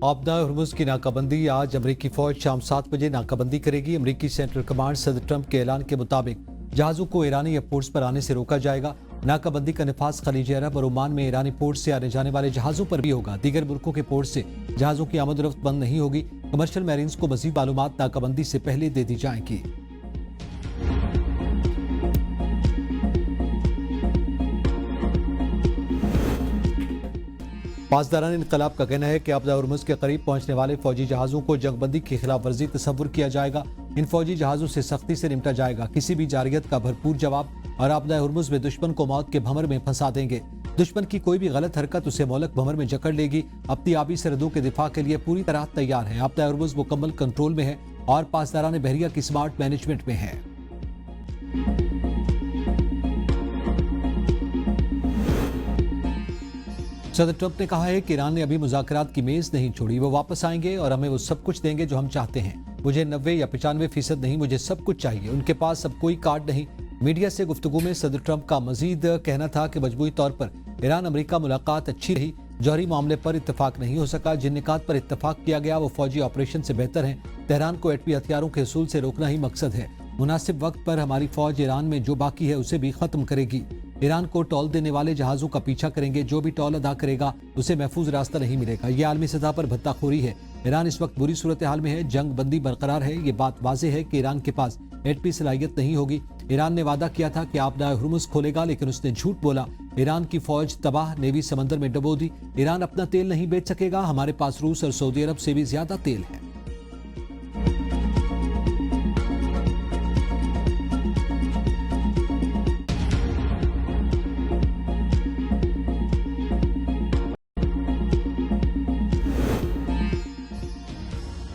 आपदा हुर्मुज़ की नाकाबंदी। आज अमरीकी फौज शाम 7 बजे नाकाबंदी करेगी। अमरीकी सेंट्रल कमांड सदर ट्रंप के ऐलान के मुताबिक जहाज़ों को ईरानी एयरपोर्ट्स पर आने से रोका जाएगा। नाकाबंदी का नफाज खलीज अरब और ओमान में ईरानी पोर्ट से आने जाने वाले जहाज़ों पर भी होगा। दीगर मुल्कों के पोर्ट से जहाज़ों की आमद-ओ-रफ्त बंद नहीं होगी। कमर्शियल मैरीन्स को मज़ीद मालूमात नाकाबंदी से पहले दे दी जाएंगी। पासदारान इनकलाब का कहना है कि आपदा हुर्मुज़ के करीब पहुंचने वाले फौजी जहाज़ों को जंगबंदी की खिलाफ वर्जी तस्वुर किया जाएगा। इन फौजी जहाज़ों से सख्ती से निपटा जाएगा। किसी भी जारियत का भरपूर जवाब और आपदा हुर्मुज़ में दुश्मन को मौत के भंवर में फंसा देंगे। दुश्मन की कोई भी गलत हरकत उसे मोहलक भंवर में जकड़ लेगी। अपनी आबी सरहदों के दिफा के लिए पूरी तरह तैयार है। आपदा हुर्मुज़ मुकम्मल कंट्रोल में है और पासदारान बहरिया की स्मार्ट मैनेजमेंट में है। सदर ट्रंप ने कहा है कि ईरान ने अभी मुज़ाकरात की मेज नहीं छोड़ी। वो वापस आएंगे और हमें वो सब कुछ देंगे जो हम चाहते हैं। मुझे 90 या 95% नहीं, मुझे सब कुछ चाहिए। उनके पास अब कोई कार्ड नहीं। मीडिया से गुफ्तगू में सदर ट्रंप का मजीद कहना था कि मजमूई तौर पर ईरान अमरीका मुलाकात अच्छी रही। जौहरी मामले पर इत्तफाक नहीं हो सका। जिन निकात पर इत्तफाक किया गया वो फौजी ऑपरेशन से बेहतर है। तेहरान को एटमी हथियारों के असूल से रोकना ही मकसद है। मुनासिब वक्त पर हमारी फौज ईरान में जो बाकी है उसे भी खत्म करेगी। ईरान को टॉल देने वाले जहाज़ों का पीछा करेंगे। जो भी टॉल अदा करेगा उसे महफूज रास्ता नहीं मिलेगा। ये आलमी सतह पर भत्ताखोरी है। ईरान इस वक्त बुरी सूरत हाल में है। जंग बंदी बरकरार है। ये बात वाज़ेह है कि ईरान के पास एटमी सलाहियत नहीं होगी। ईरान ने वादा किया था कि आपदा हुर्मुज़ खोलेगा, लेकिन उसने झूठ बोला। ईरान की फौज तबाह, नेवी समंदर में डबो दी। ईरान अपना तेल नहीं बेच सकेगा। हमारे पास रूस और सऊदी अरब से भी ज्यादा तेल है।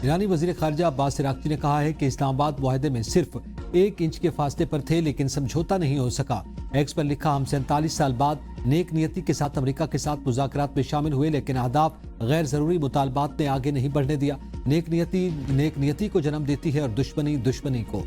ईरानी वजीर खारजा अब्बास इराक़ची ने कहा है कि इस्लामाबाद मुआहदे में सिर्फ 1 इंच के फासले पर थे, लेकिन समझौता नहीं हो सका। एक्स पर लिखा, हम 47 साल बाद नेक नियति के साथ अमेरिका के साथ मुज़ाकरात में शामिल हुए, लेकिन अहदाफ गैर जरूरी मुतालबात ने आगे नहीं बढ़ने दिया। नेक नियति को जन्म देती है और दुश्मनी दुश्मनी को।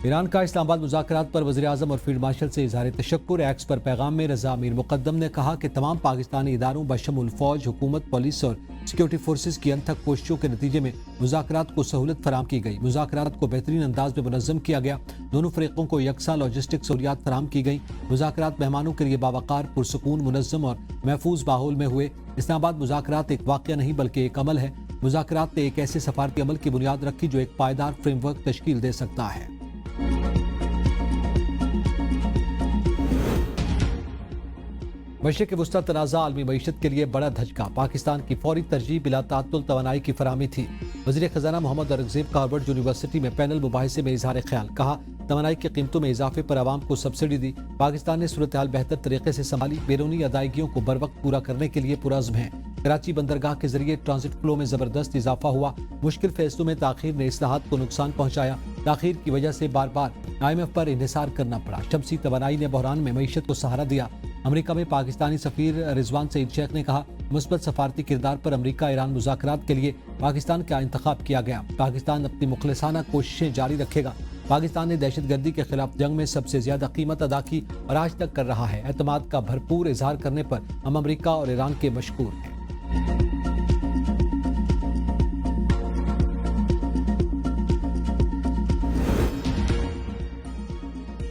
ईरान का इस्लामाबाद मुज़ाकरात पर वज़ीर आज़म और फील्ड मार्शल से इज़हार तशक्कुर। एक्स पर पैगाम में रज़ा मीर मुक़द्दम ने कहा कि तमाम पाकिस्तानी इदारों बशमूल फौज, हुकूमत, पुलिस और सिक्योरिटी फोर्सेज की अनथक कोशिशों के नतीजे में मुज़ाकरात को सहूलत फराम की गई। मुज़ाकरात को बेहतरीन अंदाज में मुनज़्ज़म किया गया। दोनों फ़रीक़ों को यकसा लॉजिस्टिक सहूलियात फराम की गई। मुज़ाकरात मेहमानों के लिए बावकार, पुरसकून, मुनज़्ज़म और महफूज माहौल में हुए। इस्लामाबाद मुज़ाकरात एक वाक़या नहीं बल्कि एक अमल है। मुज़ाकरात ने एक ऐसे सफारती अमल की बुनियाद रखी जो एक पायदार फ्रेमवर्क तश्कील दे सकता है। मशरिक़ वुस्ता तनाज़ा आलमी मईशत के लिए बड़ा धचका। पाकिस्तान की फौरी तरजीह बिला तात्तुल तवानाई की फराहमी थी। वज़ीर ख़ज़ाना मोहम्मद औरंगज़ेब का हार्वर्ड यूनिवर्सिटी में पैनल मुबाहिसे में इज़हार ख्याल। कहा, तवानाई की कीमतों में इजाफे पर आवाम को सब्सिडी दी। पाकिस्तान ने सूरत हाल बेहतर तरीके से संभाली। बैरूनी अदायगियों को बर वक्त पूरा करने के लिए पुरज़्म है। कराची बंदरगाह के जरिए ट्रांजिट फ्लो में जबरदस्त इजाफा हुआ। मुश्किल फैसलों में ताखीर ने इस्लाहात को नुकसान पहुंचाया। ताखीर की वजह से बार बार IMF पर इन्हिसार करना पड़ा। शमसी तवानाई ने बहरान में मईशत को सहारा दिया। अमेरिका में पाकिस्तानी सफीर रिजवान सईद शेख ने कहा, मुस्बत सफारती किरदार पर अमेरिका ईरान मुज़ाकरात के लिए पाकिस्तान का इंतखाब किया गया। पाकिस्तान अपनी मुखलिसाना कोशिशें जारी रखेगा। पाकिस्तान ने दहशतगर्दी के खिलाफ जंग में सबसे ज्यादा कीमत अदा की और आज तक कर रहा है। एतमाद का भरपूर इजहार करने पर हम अमेरिका और ईरान के मशकूर हैं।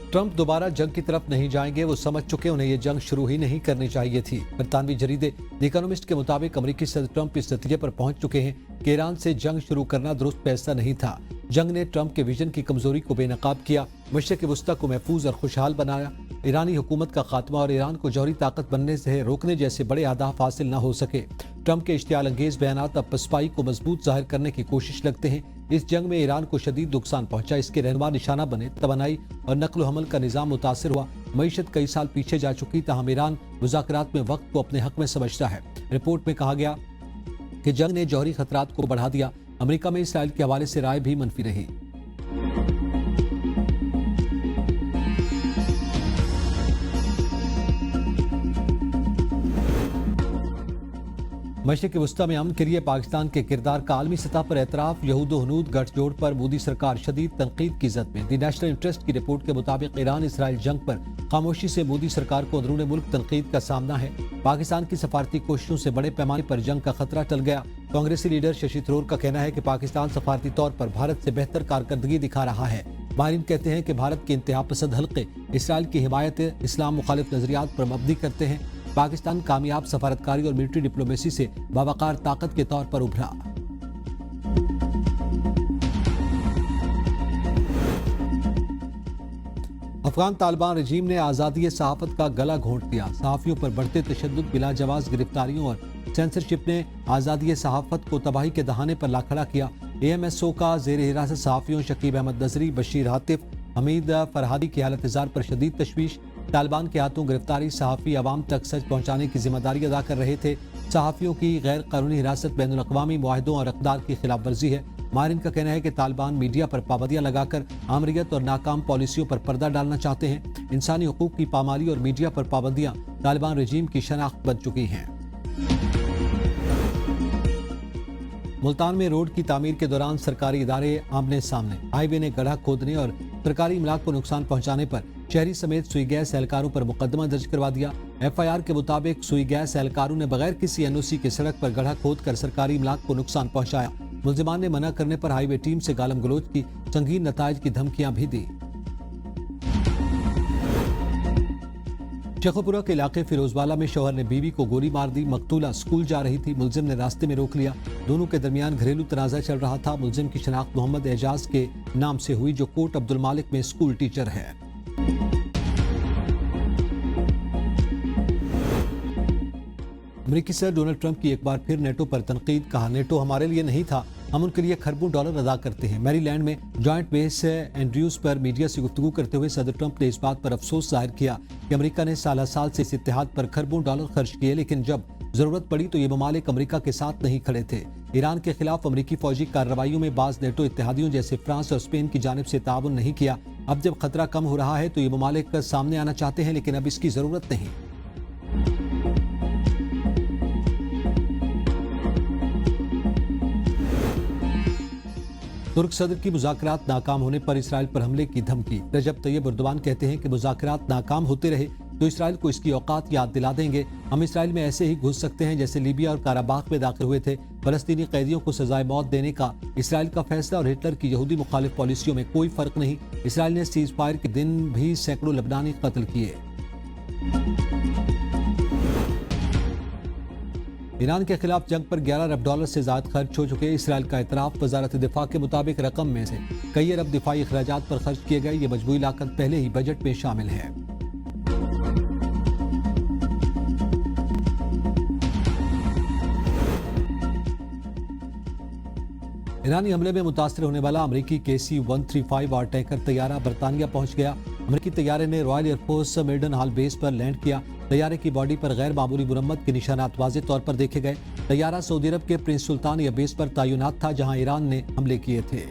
ट्रंप दोबारा जंग की तरफ नहीं जाएंगे। वो समझ चुके उन्हें ये जंग शुरू ही नहीं करनी चाहिए थी। बरतानवी जरीदे द इकोनॉमिस्ट के मुताबिक अमेरिकी सदर ट्रंप इस नतीजे पर पहुंच चुके हैं कि ईरान से जंग शुरू करना दुरुस्त फैसला नहीं था। जंग ने ट्रंप के विजन की कमजोरी को बेनकाब किया, मशरिक़ वुस्ता को महफूज और खुशहाल बनाया। ईरानी हुकूमत का खात्मा और ईरान को जौहरी ताकत बनने से रोकने जैसे बड़े अहदाफ हासिल न हो सके। ट्रंप के इश्तियाल अंगेज बयानात अब पसपाई को मजबूत जाहिर करने की कोशिश लगते हैं। इस जंग में ईरान को शदीद नुकसान पहुंचा। इसके रहनुमा निशाना बने। तवानाई और नकल हमल का निज़ाम मुतासिर हुआ। मईशत कई साल पीछे जा चुकी, तहम ईरान मुज़ाकरात में वक्त को अपने हक में समझता है। रिपोर्ट में कहा गया कि जंग ने जौहरी खतरात को बढ़ा दिया। अमेरिका में इसराइल के हवाले से राय भी मनफी रही। मशरिक वस्ता में अमन के लिए पाकिस्तान के किरदार का आलमी सतह पर एतराफ। यहूद हनूद गठजोड़ पर मोदी सरकार शदीद तनकीद की जद में। दी नेशनल इंटरेस्ट की रिपोर्ट के मुताबिक ईरान इसराइल जंग पर खामोशी से मोदी सरकार को अंदरूनी मुल्क तनकीद का सामना है। पाकिस्तान की सफारती कोशिशों से बड़े पैमाने पर जंग का खतरा टल गया। कांग्रेसी लीडर शशि थरूर का कहना है कि पाकिस्तान सफारती तौर पर भारत से बेहतर कारकर्दगी दिखा रहा है। माहिरीन कहते हैं कि भारत के इंतहा पसंद हल्के इसराइल की हिमायत इस्लाम मुखालिफ नजरियात पर मबनी करते हैं। पाकिस्तान कामयाब सफारतकारी और मिलिट्री डिप्लोमेसी से बावकार ताकत के तौर पर उभरा। अफगान तालिबान रजीम ने आज़ादी सहाफत का गला घोंट दिया। सहाफ़ियों पर बढ़ते तशद्दुद, बिला जवाज गिरफ्तारियों और सेंसरशिप ने आज़ादी सहाफत को तबाही के दहाने पर ला खड़ा किया। AMSO का जेर हिरासत सहाफ़ियों शकीब अहमद नजरी, बशीर हातिफ, हमीद फरहादी की हालत जार पर शदीद तशवीश। तालिबान के हाथों गिरफ्तारी सहाफ़ी अवाम तक सच पहुँचाने की जिम्मेदारी अदा कर रहे थे। सहाफ़ियों की गैर कानूनी हिरासत बैनुल अक़वामी मुआहदों और अक़दार की खिलाफ वर्जी है। माहिरीन का कहना है कि तालिबान मीडिया पर पाबंदियां लगाकर आमरीत और नाकाम पॉलिसियों पर पर्दा डालना चाहते हैं। इंसानी हुकूक की पामाली और मीडिया पर पाबंदियां तालिबान रजीम की शनाख्त बन चुकी हैं। मुल्तान में रोड की तामीर के दौरान सरकारी इदारे आमने सामने। हाईवे ने गड्ढा खोदने और सरकारी इमलाक को नुकसान पहुंचाने पर शहरी समेत सुई गैस एहलकारों पर मुकदमा दर्ज करवा दिया। FIR के मुताबिक सुई गैस एहलकारों ने बगैर किसी NOC के सड़क पर गड्ढा खोदकर सरकारी इमलाक को नुकसान पहुंचाया। मुल्जिमान ने मना करने पर हाईवे टीम से गालम गलोच की, संगीन नताइज की धमकियां भी दी। शेखोपुरा के इलाके फिरोजवाला में शौहर ने बीवी को गोली मार दी। मकतूला स्कूल जा रही थी, मुलजिम ने रास्ते में रोक लिया। दोनों के दरमियान घरेलू तनाज़ा चल रहा था। मुलजिम की शनाख्त मोहम्मद एजाज के नाम से हुई, जो कोट अब्दुल मालिक में स्कूल टीचर है। अमेरिकी सदर डोनाल्ड ट्रंप की एक बार फिर नेटो पर तनकीद। कहा, नेटो हमारे लिए नहीं था, हम उनके लिए खरबों डॉलर अदा करते हैं। मैरीलैंड में जॉइंट बेस एंड्रयूज पर मीडिया से गुफ्तगू करते हुए सदर ट्रंप ने इस बात पर अफसोस जाहिर किया कि अमेरिका ने साल से इस इत्तेहाद पर खरबों डॉलर खर्च किए, लेकिन जब जरूरत पड़ी तो ये ममालिक अमेरिका के साथ नहीं खड़े थे। ईरान के खिलाफ अमेरिकी फौजी कार्रवाइयों में बाज नेटो इत्तेहादियों जैसे फ्रांस और स्पेन की जानिब से ताउन नहीं किया। अब जब खतरा कम हो रहा है तो ये ममालिक सामने आना चाहते हैं, लेकिन अब इसकी जरूरत नहीं। तुर्क सदर की मुज़ाकरात नाकाम होने पर इसराइल पर हमले की धमकी। रजब तैयब एर्दोगान कहते हैं कि मुज़ाकरात नाकाम होते रहे तो इसराइल को इसकी औकात याद दिला देंगे। हम इसराइल में ऐसे ही घुस सकते हैं जैसे लीबिया और काराबाख में दाखिल हुए थे। फलस्तीनी कैदियों को सजाए मौत देने का इसराइल का फैसला और हिटलर की यहूदी मुखालिफ पॉलिसियों में कोई फर्क नहीं। इसराइल ने सीज फायर के दिन भी सैकड़ों लबनानी कत्ल किए। ईरान के खिलाफ जंग पर 11 अरब डॉलर से ज्यादा खर्च हो चुके। इसराइल का इतराफ। वजारत दिफा के मुताबिक रकम में से कई अरब दिफाई अखराजात पर खर्च किए गए। ये मजबूरी लागत पहले ही बजट में शामिल है। ईरानी हमले में मुतासर होने वाला अमेरिकी KC-135 और टैंकर तैयारा बरतानिया पहुंच गया। अमेरिकी तैयारे ने royal air force Milton hall base पर लैंड किया। तैयारे की बॉडी पर गैर मामूली मुरम्मत के निशानात वाज़ेह तौर पर देखे गए। तैयारा सऊदी अरब के प्रिंस सुल्तान या बेस पर तैनात था, जहां ईरान ने हमले किए थे।